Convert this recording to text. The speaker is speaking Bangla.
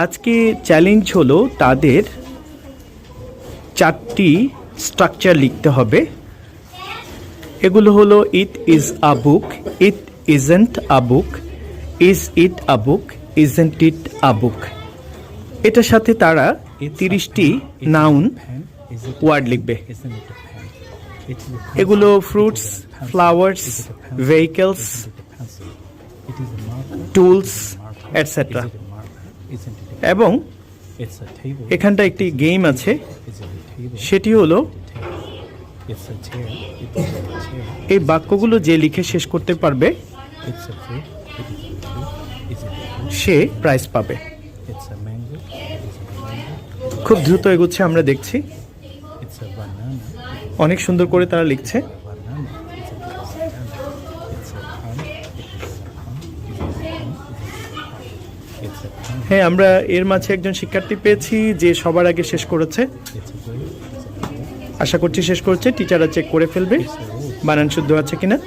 আজকে চ্যালেঞ্জ হলো তাদের 4টি স্ট্রাকচার লিখতে হবে। এগুলো হলো it is a book, it isn't a book, is it a book, isn't it a book. এটার সাথে তারা 30টি নাউন ওয়ার্ড লিখবে। এগুলো fruits, flowers, vehicles, tools etcetera. এবং এখানটা একটি গেম আছে, সেটি হলো এই বাক্যগুলো যে লিখে শেষ করতে পারবে সে প্রাইজ পাবে। খুব দ্রুত এগোচ্ছে, আমরা দেখছি অনেক সুন্দর করে তারা লিখছে। হ্যাঁ, আমরা এর মাঝে একজন শিক্ষার্থী পেয়েছি যে সবার আগে শেষ করেছে। আশা করছি শেষ করেছে, টিচাররা চেক করে ফেলবে বানান শুদ্ধ আছে কিনা।